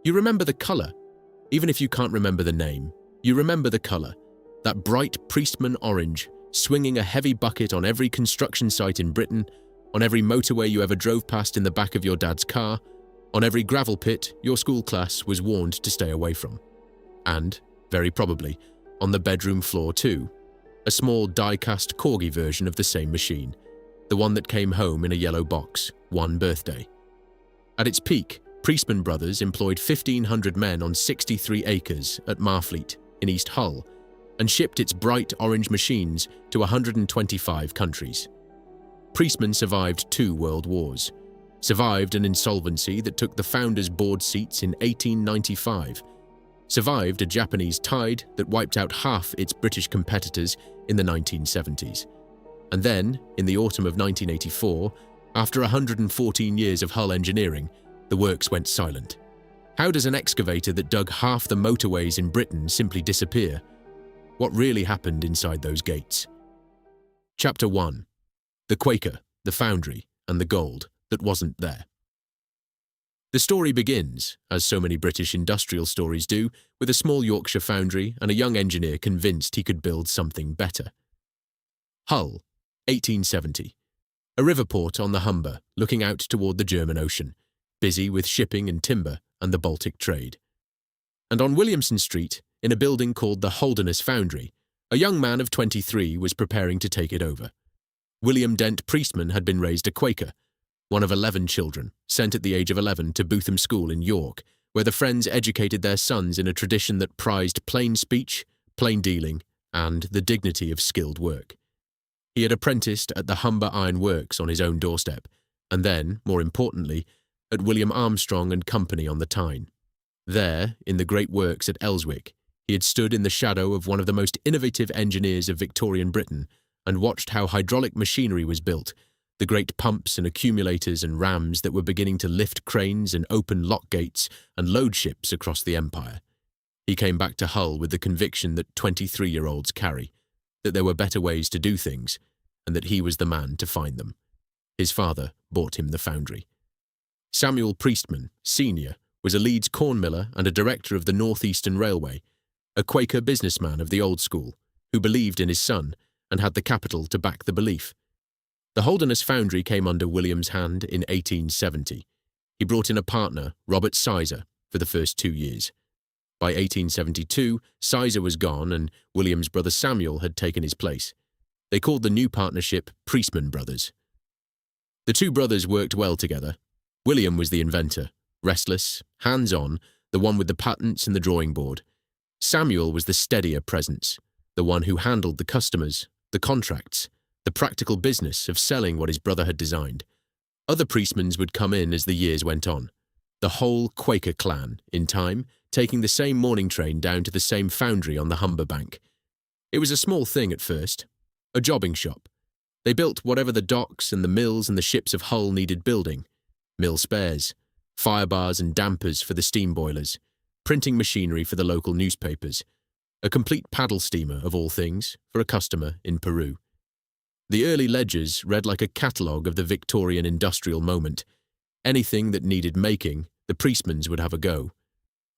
You remember the colour. Even if you can't remember the name, you remember the colour. That bright Priestman orange, swinging a heavy bucket on every construction site in Britain, on every motorway you ever drove past in the back of your dad's car, on every gravel pit your school class was warned to stay away from. And, very probably, on the bedroom floor too, a small die-cast corgi version of the same machine, the one that came home in a yellow box, one birthday. At its peak, Priestman Brothers employed 1,500 men on 63 acres at Marfleet in East Hull and shipped its bright orange machines to 125 countries. Priestman survived 2 world wars, survived an insolvency that took the founders' board seats in 1895, survived a Japanese tide that wiped out half its British competitors in the 1970s. And then, in the autumn of 1984, after 114 years of Hull engineering, the works went silent. How does an excavator that dug half the motorways in Britain simply disappear? What really happened inside those gates? Chapter 1. The Quaker, the Foundry, and the Gold that wasn't there. The story begins, as so many British industrial stories do, with a small Yorkshire foundry and a young engineer convinced he could build something better. Hull, 1870. A river port on the Humber, looking out toward the German Ocean, busy with shipping and timber and the Baltic trade. And on Williamson Street, in a building called the Holderness Foundry, a young man of 23 was preparing to take it over. William Dent Priestman had been raised a Quaker, one of 11 children, sent at the age of 11 to Bootham School in York, where the Friends educated their sons in a tradition that prized plain speech, plain dealing, and the dignity of skilled work. He had apprenticed at the Humber Iron Works on his own doorstep, and then, more importantly, at William Armstrong and Company on the Tyne. There, in the great works at Elswick, he had stood in the shadow of one of the most innovative engineers of Victorian Britain and watched how hydraulic machinery was built, the great pumps and accumulators and rams that were beginning to lift cranes and open lock gates and load ships across the empire. He came back to Hull with the conviction that 23-year-olds carry, that there were better ways to do things, and that he was the man to find them. His father bought him the foundry. Samuel Priestman, Sr., was a Leeds corn miller and a director of the North Eastern Railway, a Quaker businessman of the old school, who believed in his son and had the capital to back the belief. The Holderness Foundry came under William's hand in 1870. He brought in a partner, Robert Sizer, for the first 2 years. By 1872, Sizer was gone and William's brother Samuel had taken his place. They called the new partnership Priestman Brothers. The two brothers worked well together. William was the inventor, restless, hands-on, the one with the patents and the drawing board. Samuel was the steadier presence, the one who handled the customers, the contracts, the practical business of selling what his brother had designed. Other Priestmans would come in as the years went on. The whole Quaker clan, in time, taking the same morning train down to the same foundry on the Humber bank. It was a small thing at first, a jobbing shop. They built whatever the docks and the mills and the ships of Hull needed building. Mill spares, fire bars and dampers for the steam boilers, printing machinery for the local newspapers, a complete paddle steamer, of all things, for a customer in Peru. The early ledgers read like a catalogue of the Victorian industrial moment. Anything that needed making, the Priestmans would have a go.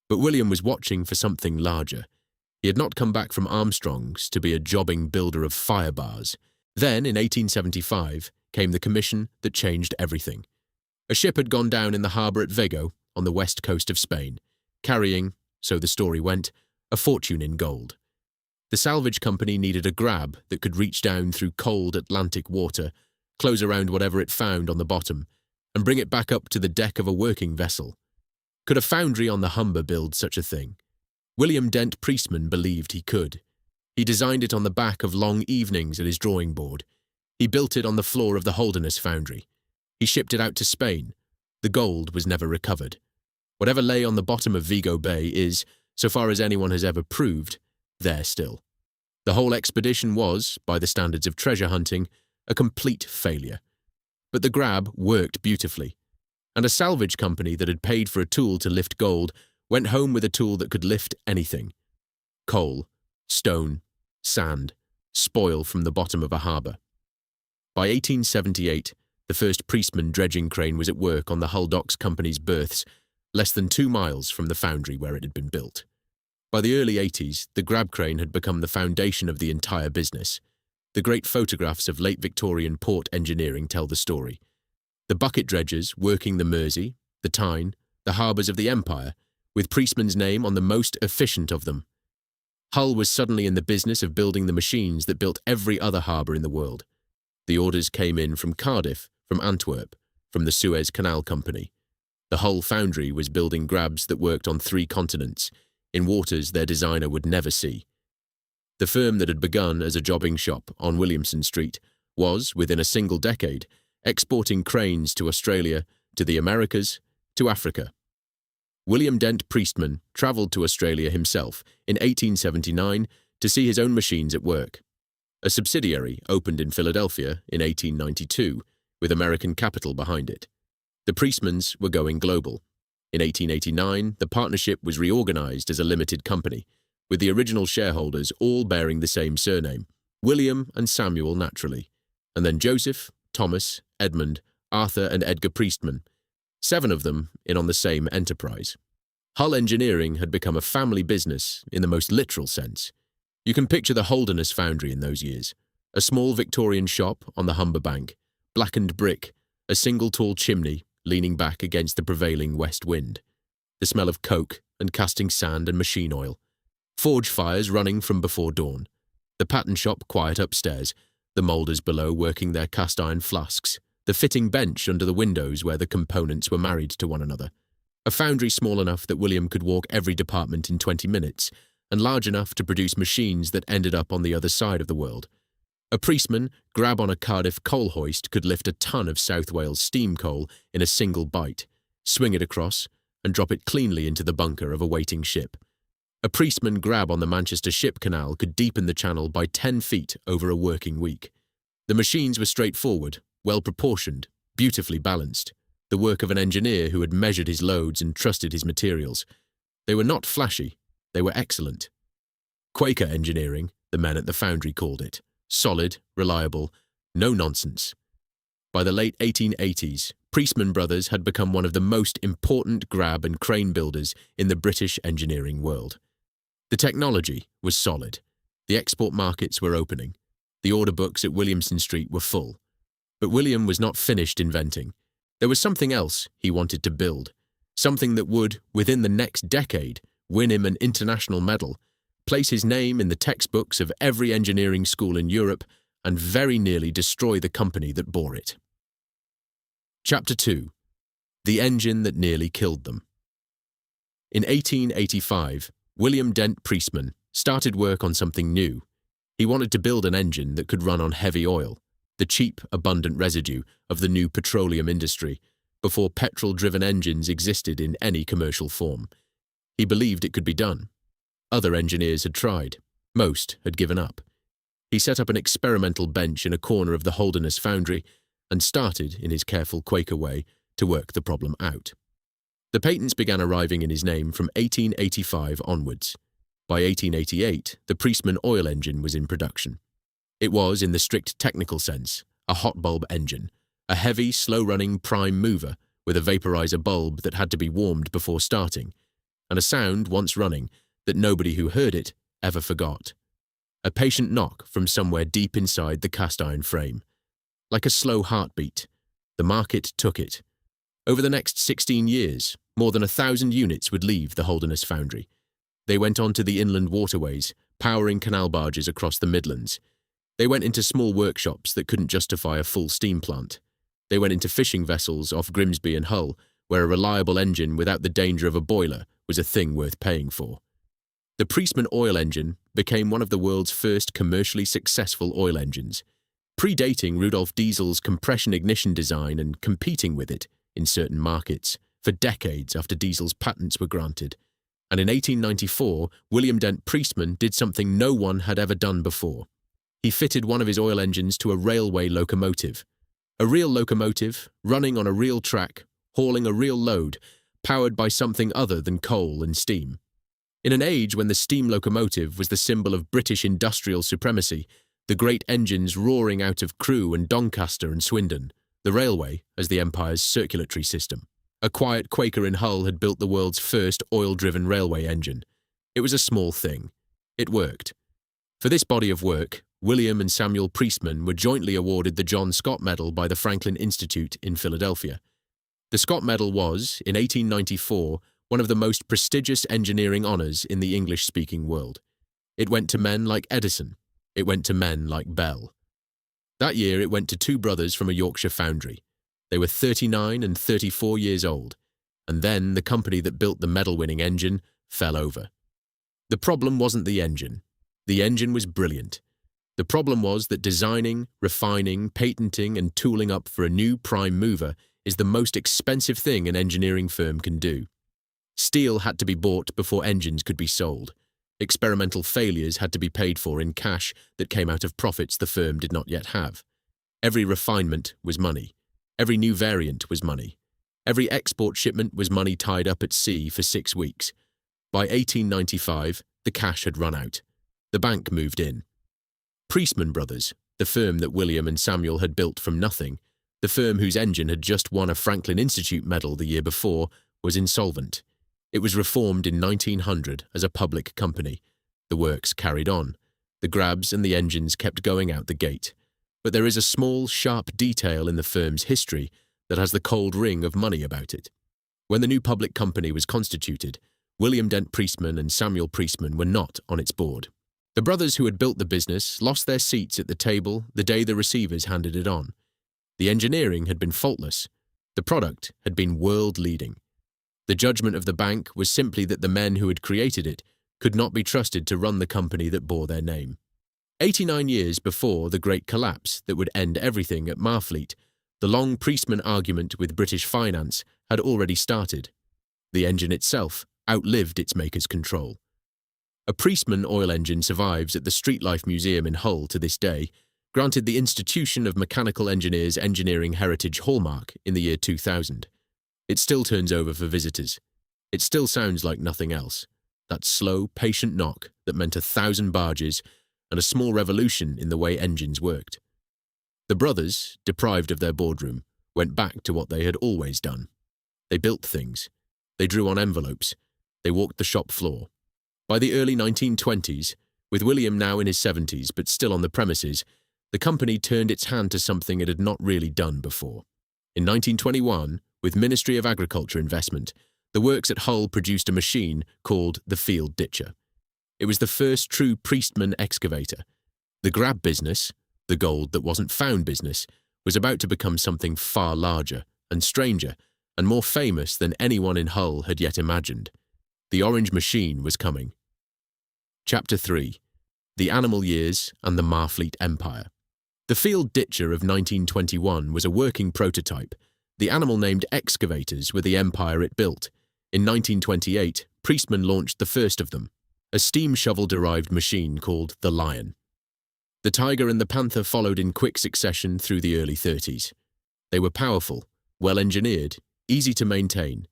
But William was watching for something larger. He had not come back from Armstrong's to be a jobbing builder of fire bars. Then, in 1875, came the commission that changed everything. A ship had gone down in the harbour at Vigo, on the west coast of Spain, carrying, so the story went, a fortune in gold. The salvage company needed a grab that could reach down through cold Atlantic water, close around whatever it found on the bottom, and bring it back up to the deck of a working vessel. Could a foundry on the Humber build such a thing? William Dent Priestman believed he could. He designed it on the back of long evenings at his drawing board. He built it on the floor of the Holderness Foundry. He shipped it out to Spain. The gold was never recovered. Whatever lay on the bottom of Vigo Bay is, so far as anyone has ever proved, there still. The whole expedition was, by the standards of treasure hunting, a complete failure. But the grab worked beautifully, and a salvage company that had paid for a tool to lift gold went home with a tool that could lift anything. Coal, stone, sand, spoil from the bottom of a harbour. By 1878, the first Priestman dredging crane was at work on the Hull Docks Company's berths, less than 2 miles from the foundry where it had been built. By the early 80s, the grab crane had become the foundation of the entire business. The great photographs of late Victorian port engineering tell the story. The bucket dredgers working the Mersey, the Tyne, the harbours of the Empire, with Priestman's name on the most efficient of them. Hull was suddenly in the business of building the machines that built every other harbour in the world. The orders came in from Cardiff, from Antwerp, from the Suez Canal Company. The Hull foundry was building grabs that worked on 3 continents, in waters their designer would never see. The firm that had begun as a jobbing shop on Williamson Street was, within a single decade, exporting cranes to Australia, to the Americas, to Africa. William Dent Priestman travelled to Australia himself in 1879 to see his own machines at work. A subsidiary opened in Philadelphia in 1892, with American capital behind it. The Priestmans were going global. In 1889, the partnership was reorganised as a limited company, with the original shareholders all bearing the same surname, William and Samuel naturally, and then Joseph, Thomas, Edmund, Arthur and Edgar Priestman, 7 of them in on the same enterprise. Hull Engineering had become a family business in the most literal sense. You can picture the Holderness foundry in those years, a small Victorian shop on the Humber Bank, blackened brick, a single tall chimney leaning back against the prevailing west wind, the smell of coke and casting sand and machine oil, forge fires running from before dawn, the pattern shop quiet upstairs, the moulders below working their cast-iron flasks, the fitting bench under the windows where the components were married to one another. A foundry small enough that William could walk every department in 20 minutes, and large enough to produce machines that ended up on the other side of the world. A Priestman, grab on a Cardiff coal hoist, could lift a ton of South Wales steam coal in a single bite, swing it across, and drop it cleanly into the bunker of a waiting ship. A Priestman grab on the Manchester Ship Canal could deepen the channel by 10 feet over a working week. The machines were straightforward, well-proportioned, beautifully balanced, the work of an engineer who had measured his loads and trusted his materials. They were not flashy, they were excellent. Quaker engineering, the men at the foundry called it. Solid, reliable, no nonsense. By the late 1880s, Priestman Brothers had become one of the most important grab and crane builders in the British engineering world. The technology was solid. The export markets were opening. The order books at Williamson Street were full. But William was not finished inventing. There was something else he wanted to build, something that would, within the next decade, win him an international medal, place his name in the textbooks of every engineering school in Europe, and very nearly destroy the company that bore it. Chapter 2. The Engine That Nearly Killed Them. In 1885, William Dent Priestman started work on something new. He wanted to build an engine that could run on heavy oil, the cheap, abundant residue of the new petroleum industry, before petrol-driven engines existed in any commercial form. He believed it could be done. Other engineers had tried. Most had given up. He set up an experimental bench in a corner of the Holderness foundry and started, in his careful Quaker way, to work the problem out. The patents began arriving in his name from 1885 onwards. By 1888, the Priestman oil engine was in production. It was, in the strict technical sense, a hot bulb engine, a heavy, slow-running prime mover with a vaporizer bulb that had to be warmed before starting, and a sound, once running, that nobody who heard it ever forgot. A patient knock from somewhere deep inside the cast-iron frame. Like a slow heartbeat, the market took it. Over the next 16 years, more than 1,000 units would leave the Holderness foundry. They went on to the inland waterways, powering canal barges across the Midlands. They went into small workshops that couldn't justify a full steam plant. They went into fishing vessels off Grimsby and Hull, where a reliable engine without the danger of a boiler was a thing worth paying for. The Priestman oil engine became one of the world's first commercially successful oil engines, predating Rudolf Diesel's compression ignition design and competing with it in certain markets for decades after Diesel's patents were granted. And in 1894, William Dent Priestman did something no one had ever done before. He fitted one of his oil engines to a railway locomotive. A real locomotive, running on a real track, hauling a real load, powered by something other than coal and steam. In an age when the steam locomotive was the symbol of British industrial supremacy, the great engines roaring out of Crewe and Doncaster and Swindon, the railway as the Empire's circulatory system. A quiet Quaker in Hull had built the world's first oil-driven railway engine. It was a small thing. It worked. For this body of work, William and Samuel Priestman were jointly awarded the John Scott Medal by the Franklin Institute in Philadelphia. The Scott Medal was, in 1894, one of the most prestigious engineering honours in the English-speaking world. It went to men like Edison. It went to men like Bell. That year it went to two brothers from a Yorkshire foundry. They were 39 and 34 years old, and then the company that built the medal-winning engine fell over. The problem wasn't the engine. The engine was brilliant. The problem was that designing, refining, patenting, and tooling up for a new prime mover is the most expensive thing an engineering firm can do. Steel had to be bought before engines could be sold. Experimental failures had to be paid for in cash that came out of profits the firm did not yet have. Every refinement was money. Every new variant was money. Every export shipment was money tied up at sea for 6 weeks. By 1895, the cash had run out. The bank moved in. Priestman Brothers, the firm that William and Samuel had built from nothing, the firm whose engine had just won a Franklin Institute medal the year before, was insolvent. It was reformed in 1900 as a public company. The works carried on. The grabs and the engines kept going out the gate. But there is a small, sharp detail in the firm's history that has the cold ring of money about it. When the new public company was constituted, William Dent Priestman and Samuel Priestman were not on its board. The brothers who had built the business lost their seats at the table the day the receivers handed it on. The engineering had been faultless. The product had been world-leading. The judgment of the bank was simply that the men who had created it could not be trusted to run the company that bore their name. 89 years before the great collapse that would end everything at Marfleet, the long Priestman argument with British finance had already started. The engine itself outlived its maker's control. A Priestman oil engine survives at the Streetlife Museum in Hull to this day, granted the Institution of Mechanical Engineers Engineering Heritage Hallmark in the year 2000. It still turns over for visitors. It still sounds like nothing else. That slow, patient knock that meant 1,000 barges and a small revolution in the way engines worked. The brothers, deprived of their boardroom, went back to what they had always done. They built things. They drew on envelopes. They walked the shop floor. By the early 1920s, with William now in his 70s but still on the premises, the company turned its hand to something it had not really done before. In 1921, with Ministry of Agriculture investment, the works at Hull produced a machine called the Field Ditcher. It was the first true Priestman excavator. The grab business, the gold that wasn't found business, was about to become something far larger and stranger and more famous than anyone in Hull had yet imagined. The orange machine was coming. Chapter 3. The Animal Years and the Marfleet Empire. The Field Ditcher of 1921 was a working prototype. The animal-named excavators were the empire it built. In 1928, Priestman launched the first of them, a steam shovel-derived machine called the Lion. The Tiger and the Panther followed in quick succession through the early 30s. They were powerful, well-engineered, easy to maintain,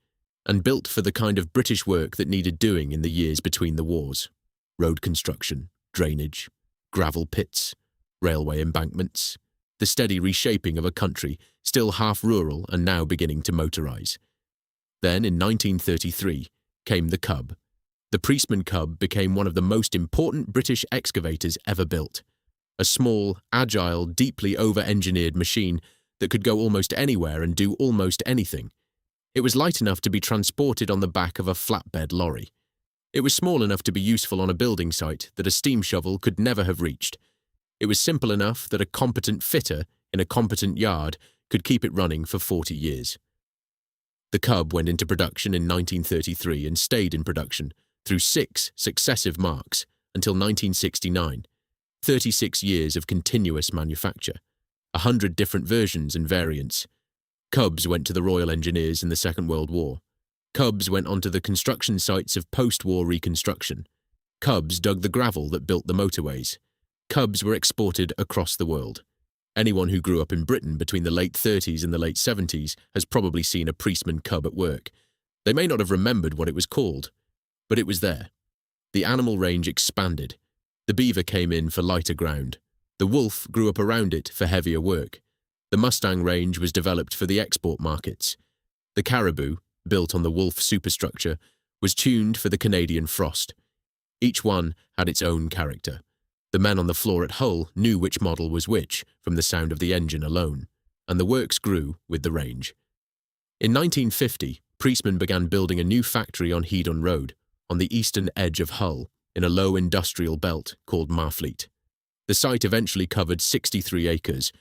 and built for the kind of British work that needed doing in the years between the wars. Road construction, drainage, gravel pits, railway embankments, the steady reshaping of a country still half rural and now beginning to motorise. Then, in 1933, came the Cub. The Priestman Cub became one of the most important British excavators ever built. A small, agile, deeply over-engineered machine that could go almost anywhere and do almost anything. It was light enough to be transported on the back of a flatbed lorry. It was small enough to be useful on a building site that a steam shovel could never have reached. It was simple enough that a competent fitter in a competent yard could keep it running for 40 years. The Cub went into production in 1933 and stayed in production through 6 successive marks until 1969, 36 years of continuous manufacture, 100 different versions and variants. Cubs went to the Royal Engineers in the Second World War. Cubs went onto the construction sites of post-war reconstruction. Cubs dug the gravel that built the motorways. Cubs were exported across the world. Anyone who grew up in Britain between the late 30s and the late 70s has probably seen a Priestman Cub at work. They may not have remembered what it was called, but it was there. The animal range expanded. The beaver came in for lighter ground. The wolf grew up around it for heavier work. The Mustang range was developed for the export markets. The Caribou, built on the Wolf superstructure, was tuned for the Canadian frost. Each one had its own character. The men on the floor at Hull knew which model was which from the sound of the engine alone, and the works grew with the range. In 1950, Priestman began building a new factory on Hedon Road, on the eastern edge of Hull, in a low industrial belt called Marfleet. The site eventually covered 63 acres.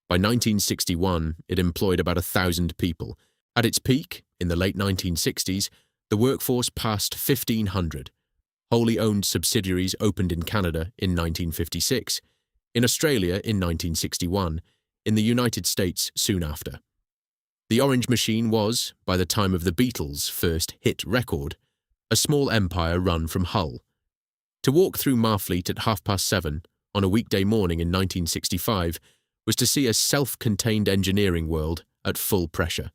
By 1961, it employed about 1,000 people. At its peak, in the late 1960s, the workforce passed 1,500. Wholly owned subsidiaries opened in Canada in 1956, in Australia in 1961, in the United States soon after. The Orange Machine was, by the time of the Beatles' first hit record, a small empire run from Hull. To walk through Marfleet at 7:30 on a weekday morning in 1965 was to see a self-contained engineering world at full pressure.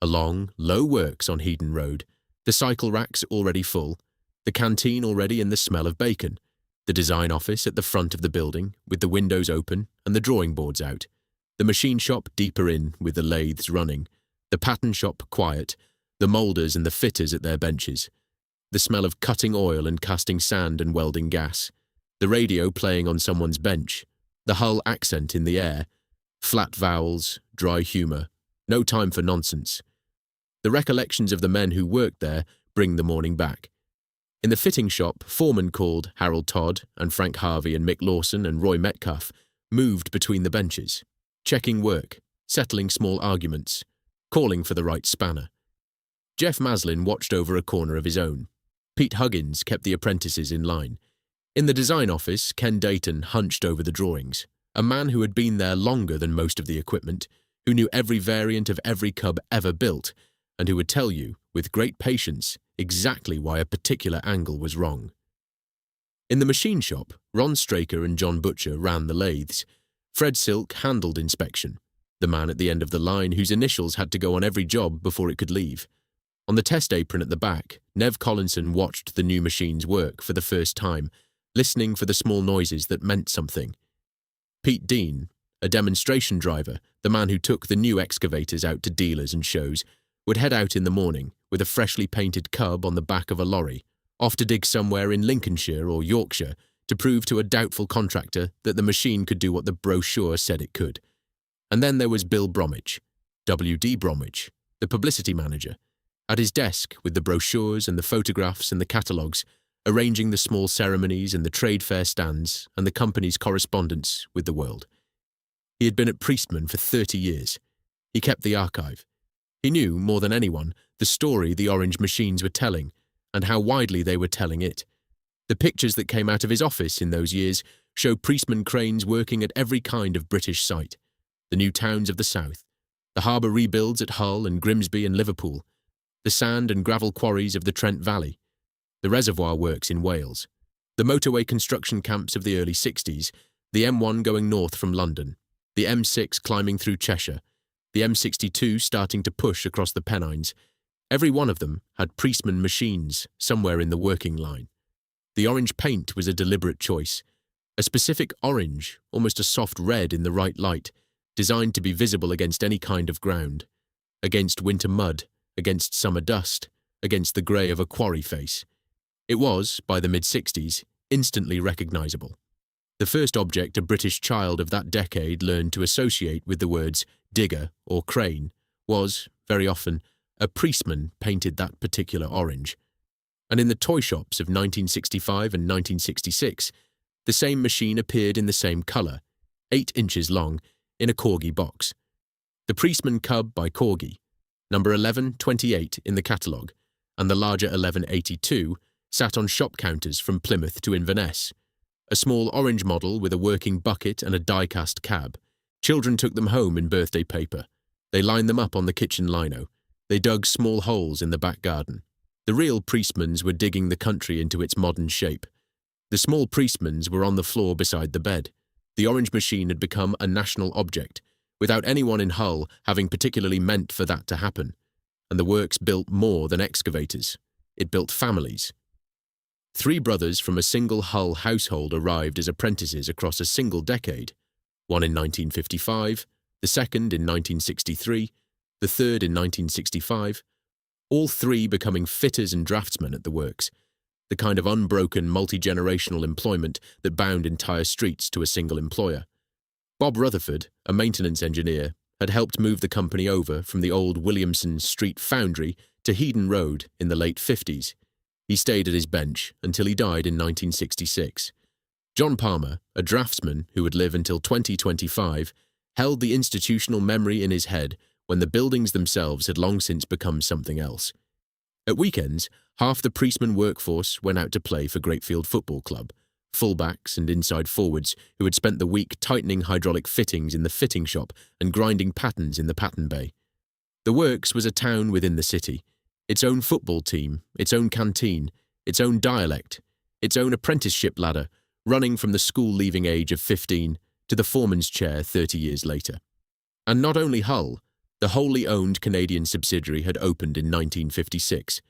A long, low works on Hedon Road, the cycle racks already full, the canteen already in the smell of bacon, the design office at the front of the building with the windows open and the drawing boards out, the machine shop deeper in with the lathes running, the pattern shop quiet, the moulders and the fitters at their benches, the smell of cutting oil and casting sand and welding gas, the radio playing on someone's bench, the Hull accent in the air, flat vowels, dry humour, no time for nonsense. The recollections of the men who worked there bring the morning back. In the fitting shop, foremen called Harold Todd and Frank Harvey and Mick Lawson and Roy Metcalf moved between the benches, checking work, settling small arguments, calling for the right spanner. Jeff Maslin watched over a corner of his own. Pete Huggins kept the apprentices in line. In the design office, Ken Dayton hunched over the drawings, a man who had been there longer than most of the equipment, who knew every variant of every cub ever built, and who would tell you, with great patience, exactly why a particular angle was wrong. In the machine shop, Ron Straker and John Butcher ran the lathes. Fred Silk handled inspection, the man at the end of the line whose initials had to go on every job before it could leave. On the test apron at the back, Nev Collinson watched the new machines work for the first time, listening for the small noises that meant something. Pete Dean, a demonstration driver, the man who took the new excavators out to dealers and shows, would head out in the morning with a freshly painted cub on the back of a lorry, off to dig somewhere in Lincolnshire or Yorkshire to prove to a doubtful contractor that the machine could do what the brochure said it could. And then there was Bill Bromwich, W.D. Bromwich, the publicity manager, at his desk with the brochures and the photographs and the catalogues, arranging the small ceremonies and the trade fair stands and the company's correspondence with the world. He had been at Priestman for 30 years. He kept the archive. He knew, more than anyone, the story the Orange Machines were telling and how widely they were telling it. The pictures that came out of his office in those years show Priestman cranes working at every kind of British site, the new towns of the south, the harbour rebuilds at Hull and Grimsby and Liverpool, the sand and gravel quarries of the Trent Valley, the reservoir works in Wales, the motorway construction camps of the early 60s, the M1 going north from London, the M6 climbing through Cheshire, the M62 starting to push across the Pennines. Every one of them had Priestman machines somewhere in the working line. The orange paint was a deliberate choice, a specific orange, almost a soft red in the right light, designed to be visible against any kind of ground, against winter mud, against summer dust, against the grey of a quarry face. It was, by the mid-60s, instantly recognisable. The first object a British child of that decade learned to associate with the words digger or crane was, very often, a Priestman painted that particular orange. And in the toy shops of 1965 and 1966, the same machine appeared in the same colour, 8 inches long, in a Corgi box. The Priestman Cub by Corgi, number 1128 in the catalogue, and the larger 1182, sat on shop counters from Plymouth to Inverness. A small orange model with a working bucket and a die-cast cab. Children took them home in birthday paper. They lined them up on the kitchen lino. They dug small holes in the back garden. The real Priestmans were digging the country into its modern shape. The small Priestmans were on the floor beside the bed. The Orange Machine had become a national object, without anyone in Hull having particularly meant for that to happen. And the works built more than excavators. It built families. 3 brothers from a single Hull household arrived as apprentices across a single decade, one in 1955, the second in 1963, the third in 1965, all three becoming fitters and draftsmen at the works, the kind of unbroken multi-generational employment that bound entire streets to a single employer. Bob Rutherford, a maintenance engineer, had helped move the company over from the old Williamson Street foundry to Heaton Road in the late 50s. He stayed at his bench until he died in 1966. John Palmer, a draftsman who would live until 2025, held the institutional memory in his head when the buildings themselves had long since become something else. At weekends, half the Priestman workforce went out to play for Greatfield Football Club, fullbacks and inside forwards who had spent the week tightening hydraulic fittings in the fitting shop and grinding patterns in the pattern bay. The works was a town within the city, its own football team, its own canteen, its own dialect, its own apprenticeship ladder, running from the school-leaving age of 15 to the foreman's chair 30 years later. And not only Hull, the wholly owned Canadian subsidiary had opened in 1956.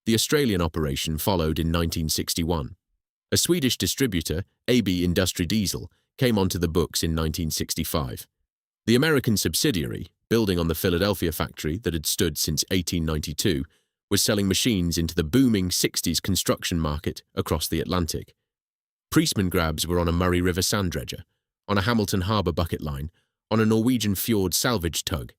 The Australian operation followed in 1961. A Swedish distributor, AB Industri Diesel, came onto the books in 1965. The American subsidiary, building on the Philadelphia factory that had stood since 1892, was selling machines into the booming 60s construction market across the Atlantic. Priestman grabs were on a Murray River sand dredger, on a Hamilton Harbour bucket line, on a Norwegian fjord salvage tug.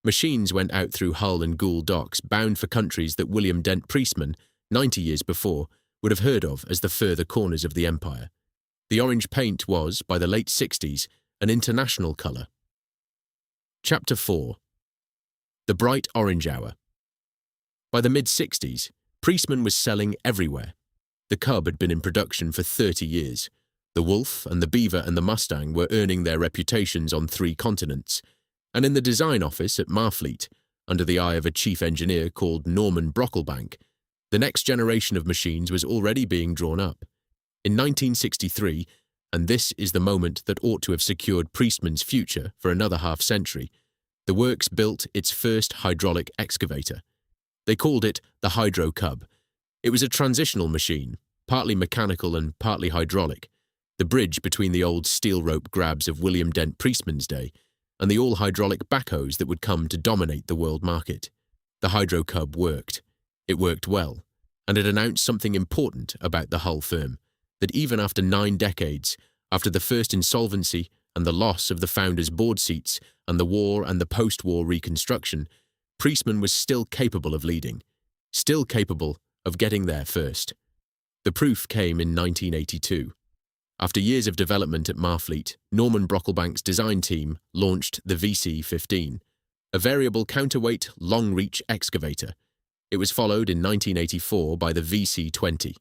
Machines went out through Hull and Goole docks bound for countries that William Dent Priestman, 90 years before, would have heard of as the further corners of the empire. The orange paint was, by the late 60s, an international colour. Chapter 4. The Bright Orange Hour. By the mid-60s, Priestman was selling everywhere. The Cub had been in production for 30 years. The Wolf and the Beaver and the Mustang were earning their reputations on 3 continents. And in the design office at Marfleet, under the eye of a chief engineer called Norman Brocklebank, the next generation of machines was already being drawn up. In 1963, and this is the moment that ought to have secured Priestman's future for another half-century, the works built its first hydraulic excavator. They called it the Hydro Cub. It was a transitional machine, partly mechanical and partly hydraulic, the bridge between the old steel rope grabs of William Dent Priestman's day and the all-hydraulic backhoes that would come to dominate the world market. The Hydro Cub worked. It worked well, and it announced something important about the Hull firm, that even after 9 decades, after the first insolvency and the loss of the founders' board seats and the war and the post-war reconstruction, Priestman was still capable of leading, still capable of getting there first. The proof came in 1982. After years of development at Marfleet, Norman Brocklebank's design team launched the VC-15, a variable counterweight, long-reach excavator. It was followed in 1984 by the VC-20.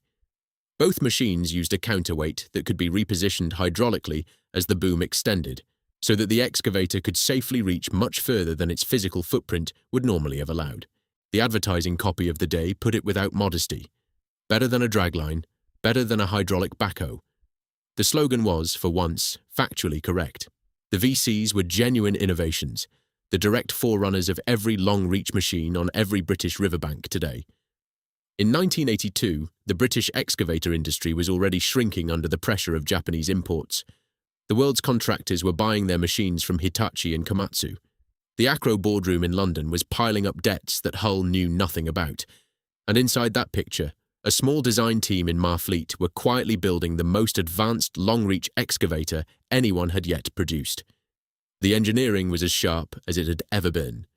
Both machines used a counterweight that could be repositioned hydraulically as the boom extended, so that the excavator could safely reach much further than its physical footprint would normally have allowed. The advertising copy of the day put it without modesty. Better than a dragline, better than a hydraulic backhoe. The slogan was, for once, factually correct. The VCs were genuine innovations, the direct forerunners of every long-reach machine on every British riverbank today. In 1982, the British excavator industry was already shrinking under the pressure of Japanese imports. The world's contractors were buying their machines from Hitachi and Komatsu. The Acrow boardroom in London was piling up debts that Hull knew nothing about. And inside that picture, a small design team in Marfleet were quietly building the most advanced long-reach excavator anyone had yet produced. The engineering was as sharp as it had ever been.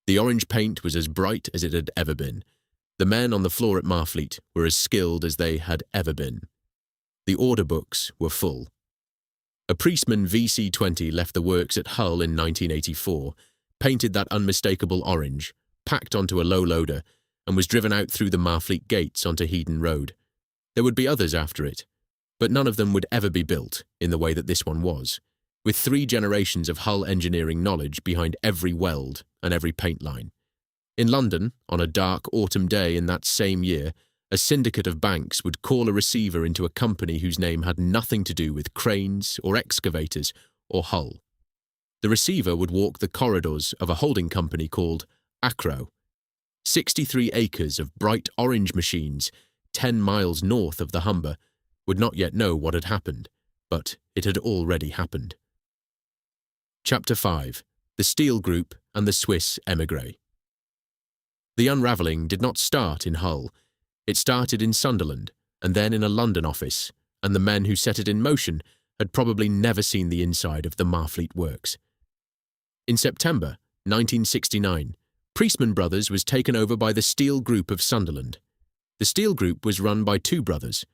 The orange paint was as bright as it had ever been. The men on the floor at Marfleet were as skilled as they had ever been. The order books were full. A Priestman VC-20 left the works at Hull in 1984, painted that unmistakable orange, packed onto a low loader, and was driven out through the Marfleet gates onto Heaton Road. There would be others after it, but none of them would ever be built in the way that this one was, with 3 generations of Hull engineering knowledge behind every weld and every paint line. In London, on a dark autumn day in that same year, a syndicate of banks would call a receiver into a company whose name had nothing to do with cranes or excavators or Hull. The receiver would walk the corridors of a holding company called Acrow. 63 acres of bright orange machines, 10 miles north of the Humber, would not yet know what had happened, but it had already happened. Chapter 5. The Steel Group and the Swiss émigré. The unravelling did not start in Hull. It started in Sunderland, and then in a London office, and the men who set it in motion had probably never seen the inside of the Marfleet Works. In September 1969, Priestman Brothers was taken over by the Steel Group of Sunderland. The Steel Group was run by two brothers,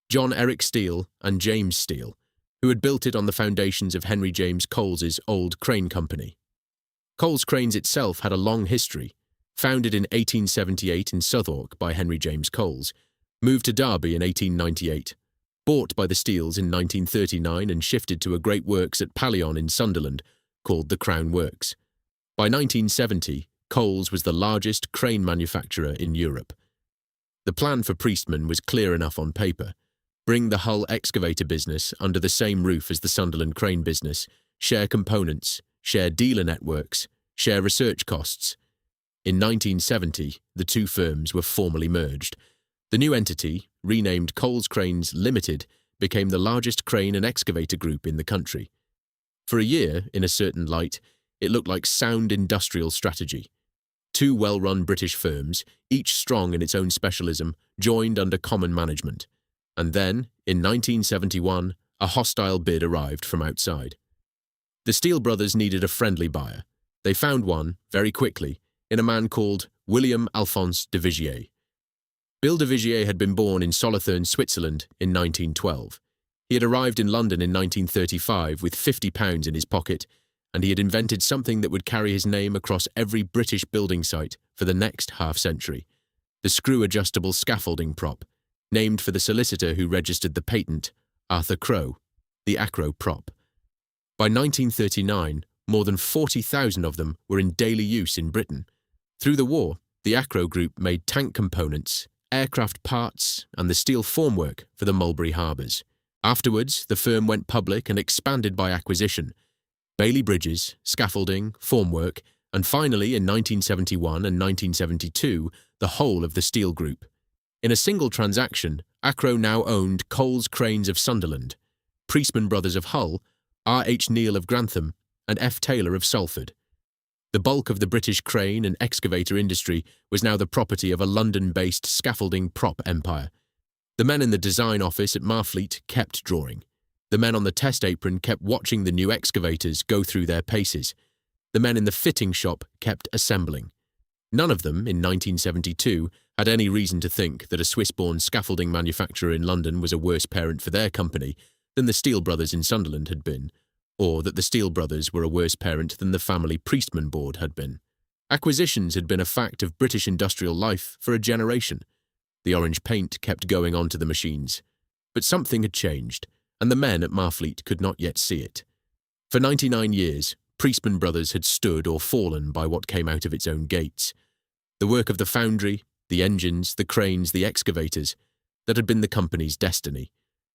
John Eric Steel and James Steel, who had built it on the foundations of Henry James Coles's old crane company. Coles Cranes itself had a long history. Founded in 1878 in Southwark by Henry James Coles, moved to Derby in 1898, bought by the Steels in 1939 and shifted to a great works at Pallion in Sunderland called the Crown Works. By 1970, Coles was the largest crane manufacturer in Europe. The plan for Priestman was clear enough on paper. Bring the Hull excavator business under the same roof as the Sunderland crane business, share components, share dealer networks, share research costs. In 1970, the two firms were formally merged. The new entity, renamed Coles Cranes Limited, became the largest crane and excavator group in the country. For a year, in a certain light, it looked like sound industrial strategy. Two well-run British firms, each strong in its own specialism, joined under common management. And then, in 1971, a hostile bid arrived from outside. The Steel brothers needed a friendly buyer. They found one, very quickly, in a man called William Alphonse de Vigier. Bill de Vigier had been born in Solothurn, Switzerland in 1912. He had arrived in London in 1935 with £50 in his pocket, and he had invented something that would carry his name across every British building site for the next half-century, the screw-adjustable scaffolding prop, named for the solicitor who registered the patent, Arthur Crow, the Acrow prop. By 1939, more than 40,000 of them were in daily use in Britain. Through the war, the Acrow Group made tank components, aircraft parts, and the steel formwork for the Mulberry Harbours. Afterwards, the firm went public and expanded by acquisition. Bailey Bridges, scaffolding, formwork, and finally in 1971 and 1972, the whole of the Steel Group. In a single transaction, Acrow now owned Coles Cranes of Sunderland, Priestman Brothers of Hull, R. H. Neal of Grantham, and F. Taylor of Salford. The bulk of the British crane and excavator industry was now the property of a London-based scaffolding prop empire. The men in the design office at Marfleet kept drawing. The men on the test apron kept watching the new excavators go through their paces. The men in the fitting shop kept assembling. None of them, in 1972, had any reason to think that a Swiss-born scaffolding manufacturer in London was a worse parent for their company than the Steel brothers in Sunderland had been, or that the Steel brothers were a worse parent than the family Priestman board had been. Acquisitions had been a fact of British industrial life for a generation. The orange paint kept going onto the machines. But something had changed, and the men at Marfleet could not yet see it. For 99 years, Priestman Brothers had stood or fallen by what came out of its own gates. The work of the foundry, the engines, the cranes, the excavators, that had been the company's destiny.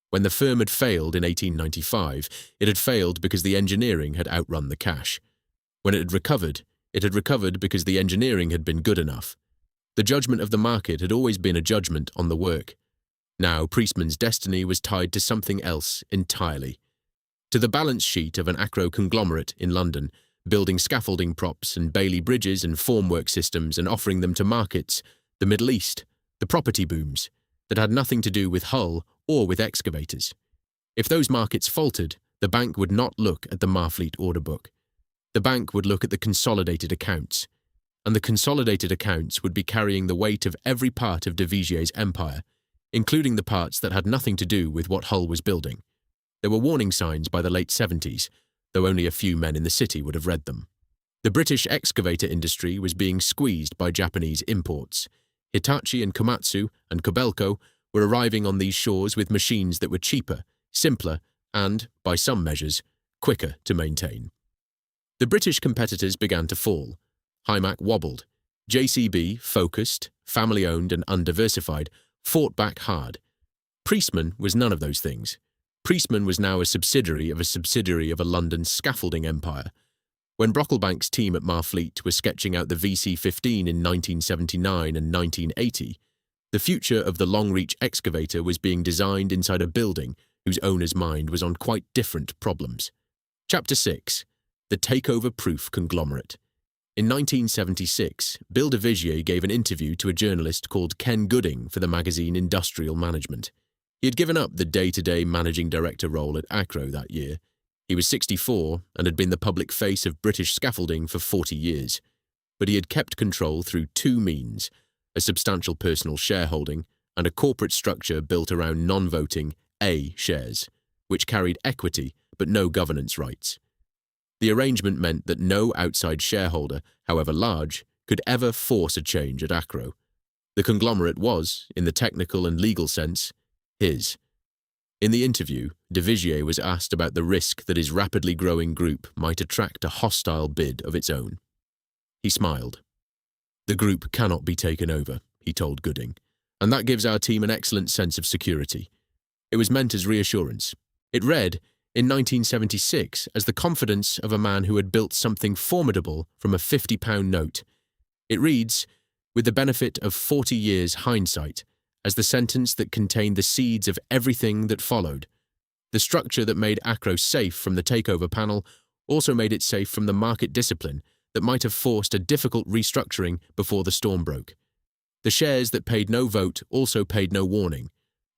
When the firm had failed in 1895, it had failed because the engineering had outrun the cash. When it had recovered because the engineering had been good enough. The judgment of the market had always been a judgment on the work. Now Priestman's destiny was tied to something else entirely. To the balance sheet of an Acrow conglomerate in London, building scaffolding props and Bailey bridges and formwork systems and offering them to markets, the Middle East, the property booms, that had nothing to do with Hull or with excavators. If those markets faltered, the bank would not look at the Marfleet order book. The bank would look at the consolidated accounts, and the consolidated accounts would be carrying the weight of every part of de Vigier's empire, including the parts that had nothing to do with what Hull was building. There were warning signs by the late 70s, though only a few men in the city would have read them. The British excavator industry was being squeezed by Japanese imports. Hitachi and Komatsu and Kobelco were arriving on these shores with machines that were cheaper, simpler, and, by some measures, quicker to maintain. The British competitors began to fall. Hymac wobbled. JCB, focused, family-owned and undiversified, fought back hard. Priestman was none of those things. Priestman was now a subsidiary of a London scaffolding empire. When Brocklebank's team at Marfleet was sketching out the VC-15 in 1979 and 1980, the future of the long-reach excavator was being designed inside a building whose owner's mind was on quite different problems. Chapter 6. The takeover-proof conglomerate. In 1976, Bill de Vigier gave an interview to a journalist called Ken Gooding for the magazine Industrial Management. He had given up the day-to-day managing director role at Acrow that year. He was 64 and had been the public face of British scaffolding for 40 years. But he had kept control through two means: a substantial personal shareholding and a corporate structure built around non-voting A shares, which carried equity but no governance rights. The arrangement meant that no outside shareholder, however large, could ever force a change at Acrow. The conglomerate was, in the technical and legal sense, his. In the interview, de Vigier was asked about the risk that his rapidly growing group might attract a hostile bid of its own. He smiled. "The group cannot be taken over," he told Gooding, "and that gives our team an excellent sense of security." It was meant as reassurance. It read, in 1976, as the confidence of a man who had built something formidable from a £50 note. It reads, with the benefit of 40 years' hindsight, as the sentence that contained the seeds of everything that followed. The structure that made Acrow safe from the takeover panel also made it safe from the market discipline that might have forced a difficult restructuring before the storm broke. The shares that paid no vote also paid no warning.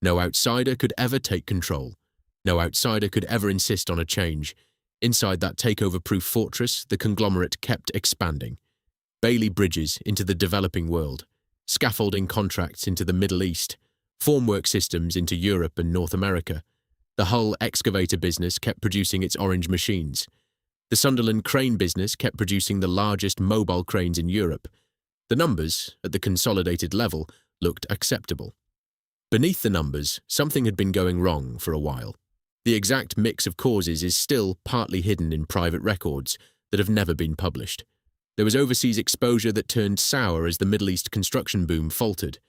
No outsider could ever take control. No outsider could ever insist on a change. Inside that takeover-proof fortress, the conglomerate kept expanding. Bailey bridges into the developing world, scaffolding contracts into the Middle East, formwork systems into Europe and North America. The Hull excavator business kept producing its orange machines. The Sunderland crane business kept producing the largest mobile cranes in Europe. The numbers, at the consolidated level, looked acceptable. Beneath the numbers, something had been going wrong for a while. The exact mix of causes is still partly hidden in private records that have never been published. There was overseas exposure that turned sour as the Middle East construction boom faltered.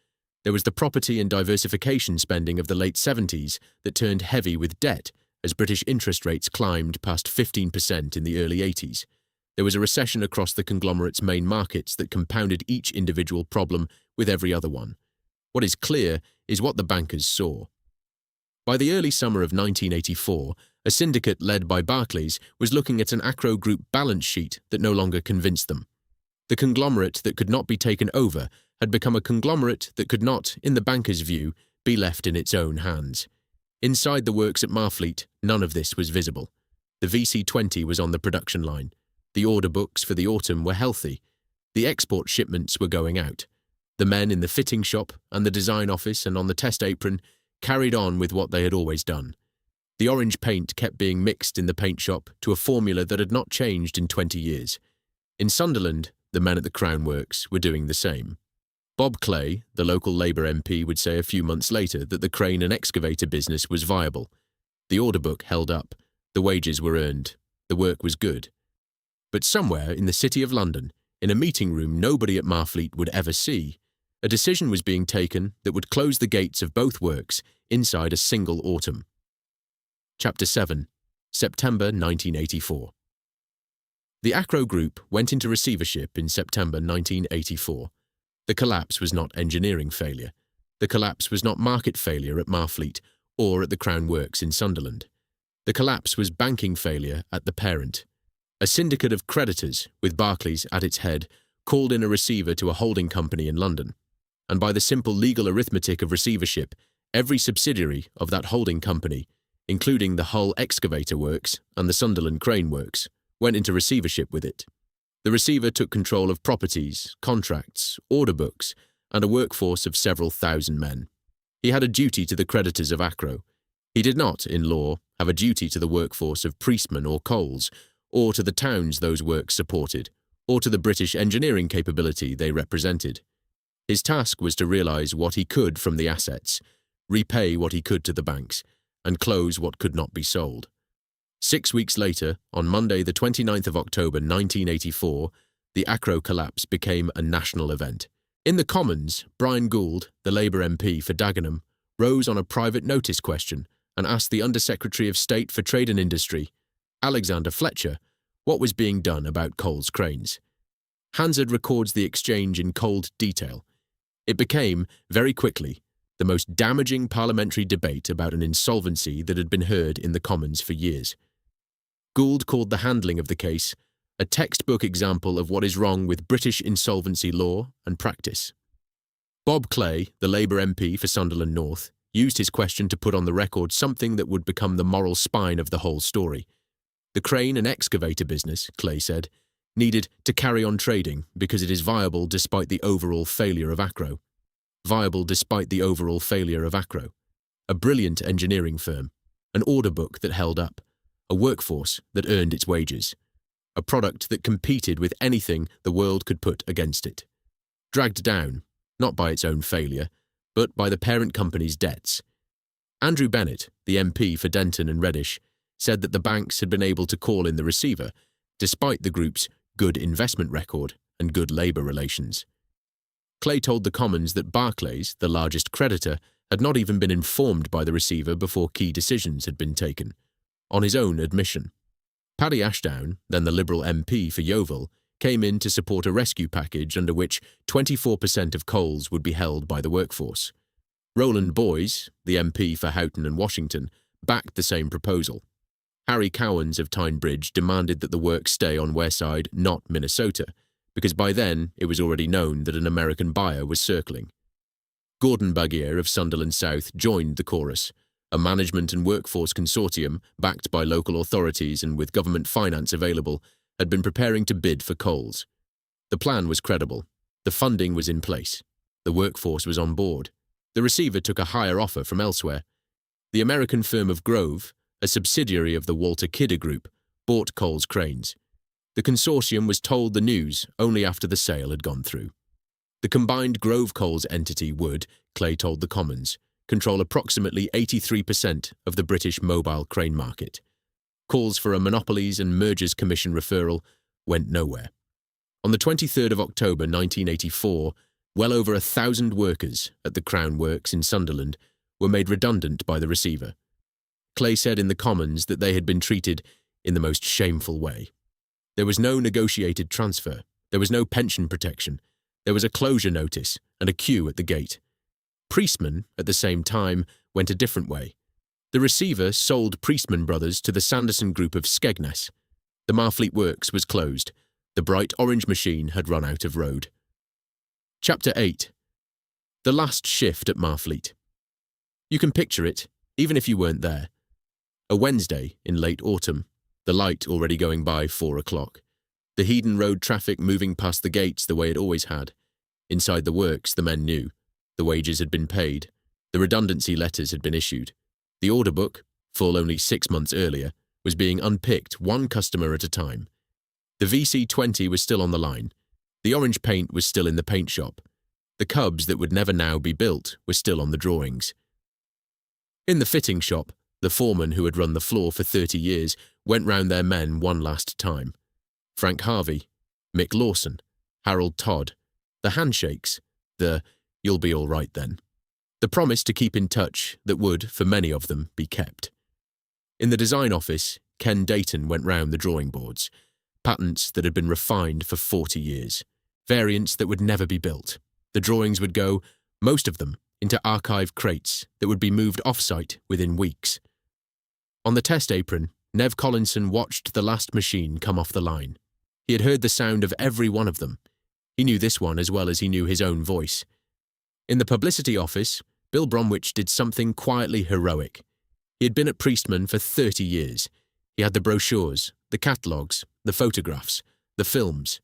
There was the property and diversification spending of the late 70s that turned heavy with debt as British interest rates climbed past 15% in the early 80s. There was a recession across the conglomerate's main markets that compounded each individual problem with every other one. What is clear is what the bankers saw. By the early summer of 1984, a syndicate led by Barclays was looking at an Acrow Group balance sheet that no longer convinced them. The conglomerate that could not be taken over had become a conglomerate that could not, in the bankers' view, be left in its own hands. Inside the works at Marfleet, none of this was visible. The VC-20 was on the production line. The order books for the autumn were healthy. The export shipments were going out. The men in the fitting shop and the design office and on the test apron carried on with what they had always done. The orange paint kept being mixed in the paint shop to a formula that had not changed in 20 years. In Sunderland, the men at the Crown Works were doing the same. Bob Clay, the local Labour MP, would say a few months later that the crane and excavator business was viable. The order book held up. The wages were earned. The work was good. But somewhere in the City of London, in a meeting room nobody at Marfleet would ever see, a decision was being taken that would close the gates of both works inside a single autumn. Chapter 7. September 1984. The Acrow Group went into receivership in September 1984. The collapse was not engineering failure. The collapse was not market failure at Marfleet or at the Crown Works in Sunderland. The collapse was banking failure at the parent. A syndicate of creditors, with Barclays at its head, called in a receiver to a holding company in London. And by the simple legal arithmetic of receivership, every subsidiary of that holding company, including the Hull Excavator Works and the Sunderland Crane Works, went into receivership with it. The receiver took control of properties, contracts, order books, and a workforce of several thousand men. He had a duty to the creditors of Acrow. He did not, in law, have a duty to the workforce of Priestman or Coles, or to the towns those works supported, or to the British engineering capability they represented. His task was to realise what he could from the assets, repay what he could to the banks, and close what could not be sold. 6 weeks later, on Monday the 29th of October 1984, the Acrow collapse became a national event. In the Commons, Brian Gould, the Labour MP for Dagenham, rose on a private notice question and asked the Under-Secretary of State for Trade and Industry, Alexander Fletcher, what was being done about Coles cranes. Hansard records the exchange in cold detail. It became, very quickly, the most damaging parliamentary debate about an insolvency that had been heard in the Commons for years. Gould called the handling of the case a textbook example of what is wrong with British insolvency law and practice. Bob Clay, the Labour MP for Sunderland North, used his question to put on the record something that would become the moral spine of the whole story. The crane and excavator business, Clay said, needed to carry on trading because it is viable despite the overall failure of Acrow. Viable despite the overall failure of Acrow. A brilliant engineering firm, an order book that held up, a workforce that earned its wages, a product that competed with anything the world could put against it. Dragged down, not by its own failure, but by the parent company's debts. Andrew Bennett, the MP for Denton and Reddish, said that the banks had been able to call in the receiver, despite the group's good investment record and good labour relations. Clay told the Commons that Barclays, the largest creditor, had not even been informed by the receiver before key decisions had been taken, on his own admission. Paddy Ashdown, then the Liberal MP for Yeovil, came in to support a rescue package under which 24% of coals would be held by the workforce. Roland Boys, the MP for Houghton and Washington, backed the same proposal. Harry Cowans of Tyne Bridge demanded that the work stay on Wearside, not Minnesota, because by then it was already known that an American buyer was circling. Gordon Baggier of Sunderland South joined the chorus. A management and workforce consortium, backed by local authorities and with government finance available, had been preparing to bid for coals. The plan was credible. The funding was in place. The workforce was on board. The receiver took a higher offer from elsewhere. The American firm of Grove, a subsidiary of the Walter Kidder Group, bought Coles Cranes. The consortium was told the news only after the sale had gone through. The combined Grove Coles entity would, Clay told the Commons, control approximately 83% of the British mobile crane market. Calls for a Monopolies and Mergers Commission referral went nowhere. On the 23rd of October 1984, well over 1,000 workers at the Crown Works in Sunderland were made redundant by the receiver. Clay said in the Commons that they had been treated in the most shameful way. There was no negotiated transfer. There was no pension protection. There was a closure notice and a queue at the gate. Priestman, at the same time, went a different way. The receiver sold Priestman Brothers to the Sanderson Group of Skegness. The Marfleet Works was closed. The bright orange machine had run out of road. Chapter 8. The last shift at Marfleet. You can picture it, even if you weren't there. A Wednesday in late autumn, the light already going by 4 o'clock. The Headon Road traffic moving past the gates the way it always had. Inside the works, the men knew. The wages had been paid. The redundancy letters had been issued. The order book, full only 6 months earlier, was being unpicked one customer at a time. The VC20 was still on the line. The orange paint was still in the paint shop. The cubs that would never now be built were still on the drawings. In the fitting shop, the foreman who had run the floor for 30 years went round their men one last time. Frank Harvey, Mick Lawson, Harold Todd, the handshakes, the "you'll be all right then," the promise to keep in touch that would, for many of them, be kept. In the design office, Ken Dayton went round the drawing boards, patents that had been refined for 40 years, variants that would never be built. The drawings would go, most of them, into archive crates that would be moved off-site within weeks. On the test apron, Nev Collinson watched the last machine come off the line. He had heard the sound of every one of them. He knew this one as well as he knew his own voice. In the publicity office, Bill Bromwich did something quietly heroic. He had been at Priestman for 30 years. He had the brochures, the catalogues, the photographs, the films.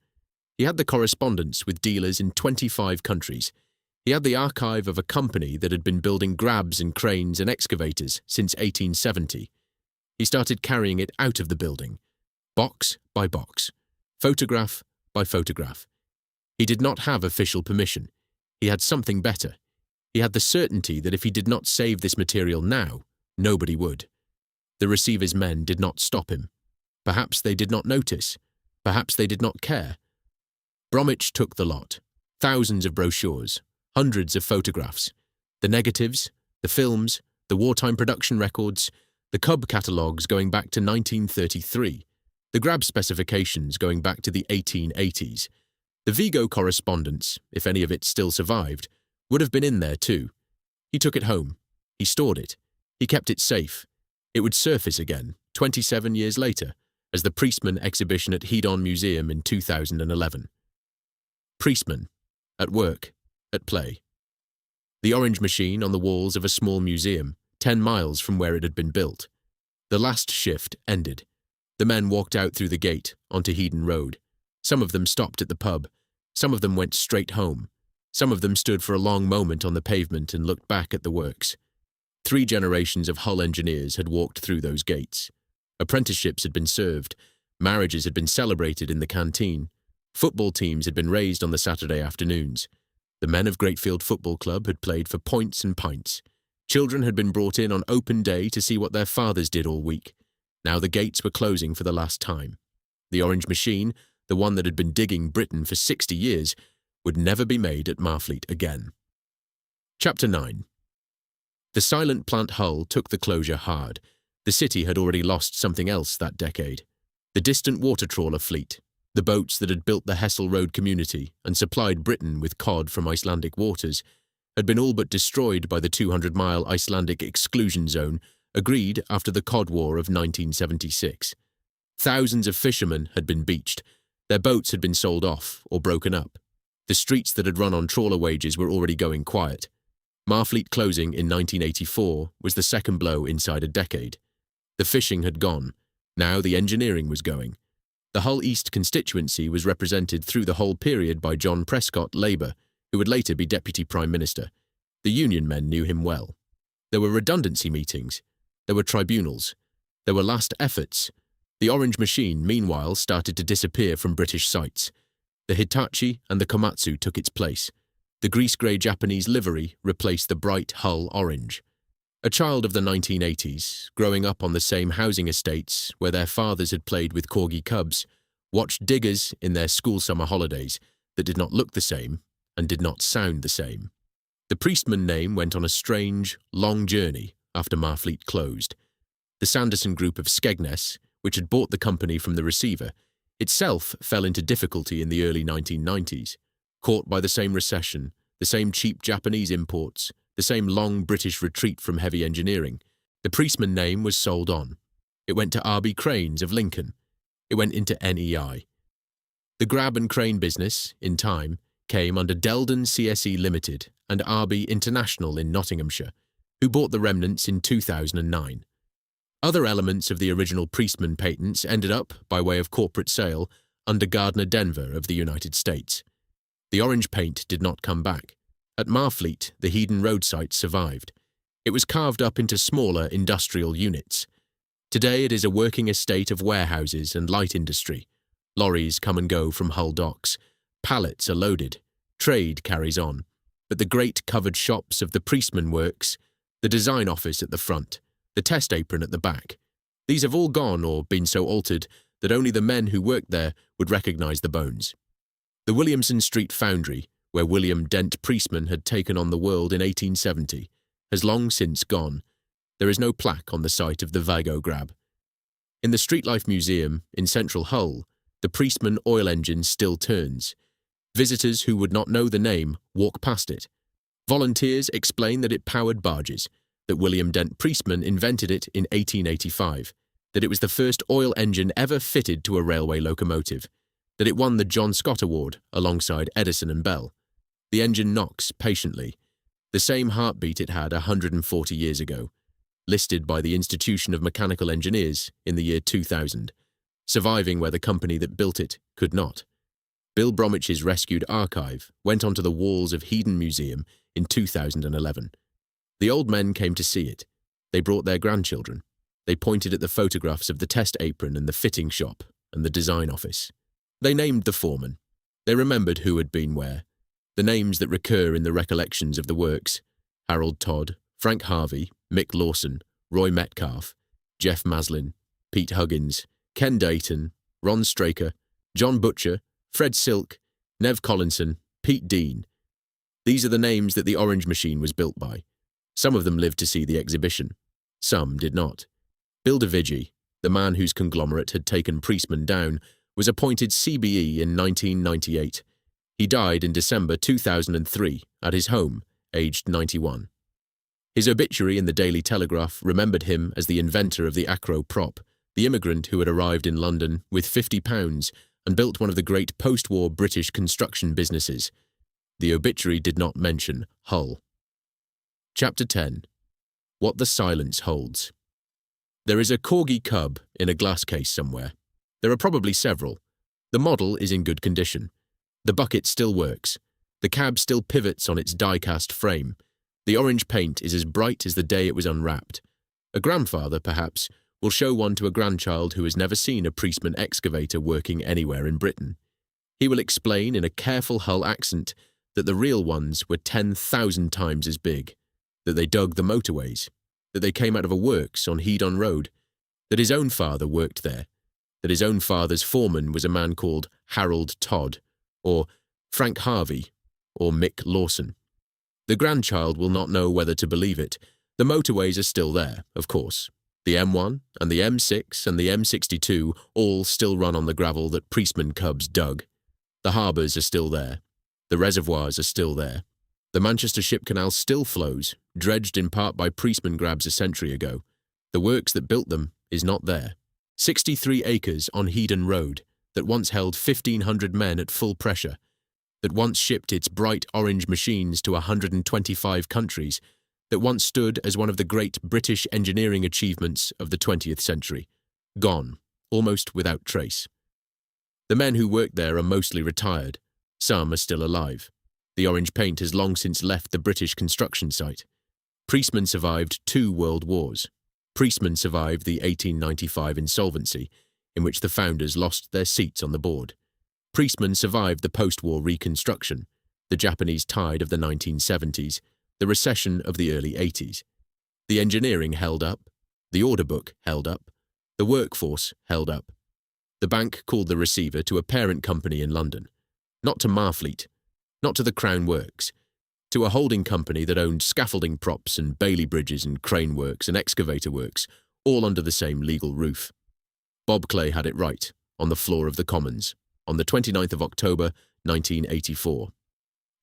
He had the correspondence with dealers in 25 countries. He had the archive of a company that had been building grabs and cranes and excavators since 1870. He started carrying it out of the building, box by box, photograph by photograph. He did not have official permission. He had something better. He had the certainty that if he did not save this material now, nobody would. The receiver's men did not stop him. Perhaps they did not notice. Perhaps they did not care. Bromwich took the lot. Thousands of brochures, hundreds of photographs, the negatives, the films, the wartime production records, the Cub catalogues going back to 1933, the grab specifications going back to the 1880s. The Vigo correspondence, if any of it still survived, would have been in there too. He took it home. He stored it. He kept it safe. It would surface again, 27 years later, as the Priestman exhibition at Hedon Museum in 2011. Priestman, at work, at play. The orange machine on the walls of a small museum, 10 miles from where it had been built. The last shift ended. The men walked out through the gate onto Hedon Road. Some of them stopped at the pub. Some of them went straight home. Some of them stood for a long moment on the pavement and looked back at the works. 3 generations of Hull engineers had walked through those gates. Apprenticeships had been served. Marriages had been celebrated in the canteen. Football teams had been raised on the Saturday afternoons. The men of Greatfield Football Club had played for points and pints. Children had been brought in on open day to see what their fathers did all week. Now the gates were closing for the last time. The orange machine, the one that had been digging Britain for 60 years, would never be made at Marfleet again. Chapter 9. The silent plant Hull took the closure hard. The city had already lost something else that decade. The distant water trawler fleet, the boats that had built the Hessel Road community and supplied Britain with cod from Icelandic waters, had been all but destroyed by the 200-mile Icelandic exclusion zone agreed after the Cod War of 1976. Thousands of fishermen had been beached. Their boats had been sold off or broken up. The streets that had run on trawler wages were already going quiet. Marfleet closing in 1984 was the second blow inside a decade. The fishing had gone. Now the engineering was going. The Hull East constituency was represented through the whole period by John Prescott, Labour, who would later be Deputy Prime Minister. The union men knew him well. There were redundancy meetings. There were tribunals. There were last efforts. The orange machine, meanwhile, started to disappear from British sites. The Hitachi and the Komatsu took its place. The grease-grey Japanese livery replaced the bright Hull orange. A child of the 1980s, growing up on the same housing estates where their fathers had played with corgi cubs, watched diggers in their school summer holidays that did not look the same and did not sound the same. The Priestman name went on a strange, long journey after Marfleet closed. The Sanderson Group of Skegness, which had bought the company from the receiver, itself fell into difficulty in the early 1990s, caught by the same recession, the same cheap Japanese imports, the same long British retreat from heavy engineering. The Priestman name was sold on. It went to R.B. Cranes of Lincoln. It went into NEI. The grab and crane business, in time, came under Deldon CSE Limited and R.B. International in Nottinghamshire, who bought the remnants in 2009. Other elements of the original Priestman patents ended up, by way of corporate sale, under Gardner Denver of the United States. The orange paint did not come back. At Marfleet, the Hedon Road site survived. It was carved up into smaller industrial units. Today it is a working estate of warehouses and light industry. Lorries come and go from Hull docks. Pallets are loaded. Trade carries on. But the great covered shops of the Priestman Works, the design office at the front, the test apron at the back, these have all gone or been so altered that only the men who worked there would recognise the bones. The Williamson Street Foundry, where William Dent Priestman had taken on the world in 1870, has long since gone. There is no plaque on the site of the Vigo grab. In the Streetlife Museum in central Hull, the Priestman oil engine still turns. Visitors who would not know the name walk past it. Volunteers explain that it powered barges, that William Dent Priestman invented it in 1885, that it was the first oil engine ever fitted to a railway locomotive, that it won the John Scott Award alongside Edison and Bell. The engine knocks patiently, the same heartbeat it had 140 years ago, listed by the Institution of Mechanical Engineers in the year 2000, surviving where the company that built it could not. Bill Bromwich's rescued archive went onto the walls of Hedon Museum in 2011. The old men came to see it. They brought their grandchildren. They pointed at the photographs of the test apron and the fitting shop and the design office. They named the foreman. They remembered who had been where. The names that recur in the recollections of the works: Harold Todd, Frank Harvey, Mick Lawson, Roy Metcalf, Jeff Maslin, Pete Huggins, Ken Dayton, Ron Straker, John Butcher, Fred Silk, Nev Collinson, Pete Dean. These are the names that the orange machine was built by. Some of them lived to see the exhibition. Some did not. Bill DeVigi, the man whose conglomerate had taken Priestman down, was appointed CBE in 1998. He died in December 2003 at his home, aged 91. His obituary in the Daily Telegraph remembered him as the inventor of the Acrow prop, the immigrant who had arrived in London with £50 and built one of the great post-war British construction businesses. The obituary did not mention Hull. Chapter 10. What the silence holds. There is a corgi cub in a glass case somewhere. There are probably several. The model is in good condition. The bucket still works. The cab still pivots on its die-cast frame. The orange paint is as bright as the day it was unwrapped. A grandfather, perhaps, will show one to a grandchild who has never seen a Priestman excavator working anywhere in Britain. He will explain in a careful Hull accent that the real ones were 10,000 times as big, that they dug the motorways, that they came out of a works on Hedon Road, that his own father worked there, that his own father's foreman was a man called Harold Todd, or Frank Harvey, or Mick Lawson. The grandchild will not know whether to believe it. The motorways are still there, of course. The M1 and the M6 and the M62 all still run on the gravel that Priestman cubs dug. The harbours are still there. The reservoirs are still there. The Manchester Ship Canal still flows, dredged in part by Priestman grabs a century ago. The works that built them is not there. 63 acres on Hedon Road that once held 1,500 men at full pressure, that once shipped its bright orange machines to 125 countries, that once stood as one of the great British engineering achievements of the 20th century. Gone, almost without trace. The men who worked there are mostly retired. Some are still alive. The orange paint has long since left the British construction site. Priestman survived 2 world wars. Priestman survived the 1895 insolvency, in which the founders lost their seats on the board. Priestman survived the post-war reconstruction, the Japanese tide of the 1970s, the recession of the early 80s. The engineering held up, the order book held up, the workforce held up. The bank called the receiver to a parent company in London, not to Marfleet, not to the Crown Works, to a holding company that owned scaffolding props and Bailey bridges and crane works and excavator works, all under the same legal roof. Bob Clay had it right, on the floor of the Commons, on the 29th of October, 1984.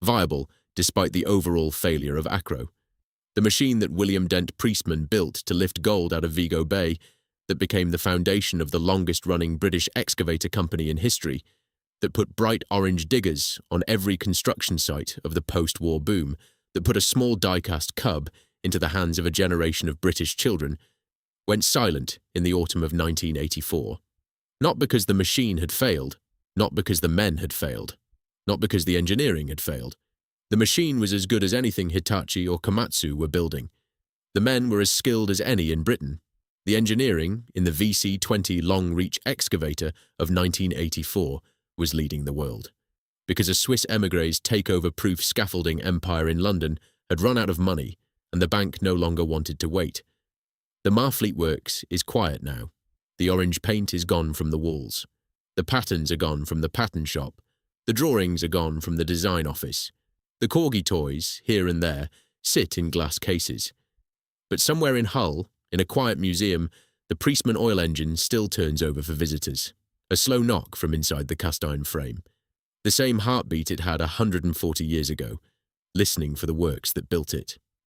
Viable, despite the overall failure of Acrow. The machine that William Dent Priestman built to lift gold out of Vigo Bay, that became the foundation of the longest-running British excavator company in history, that put bright orange diggers on every construction site of the post-war boom, that put a small die-cast cub into the hands of a generation of British children, went silent in the autumn of 1984. Not because the machine had failed, not because the men had failed, not because the engineering had failed. The machine was as good as anything Hitachi or Komatsu were building. The men were as skilled as any in Britain. The engineering, in the VC-20 long-reach excavator of 1984, was leading the world. Because a Swiss émigré's takeover-proof scaffolding empire in London had run out of money, and the bank no longer wanted to wait. The Marfleet Works is quiet now. The orange paint is gone from the walls. The patterns are gone from the pattern shop. The drawings are gone from the design office. The corgi toys, here and there, sit in glass cases. But somewhere in Hull, in a quiet museum, the Priestman oil engine still turns over for visitors. A slow knock from inside the cast-iron frame. The same heartbeat it had 140 years ago, listening for the works that built it.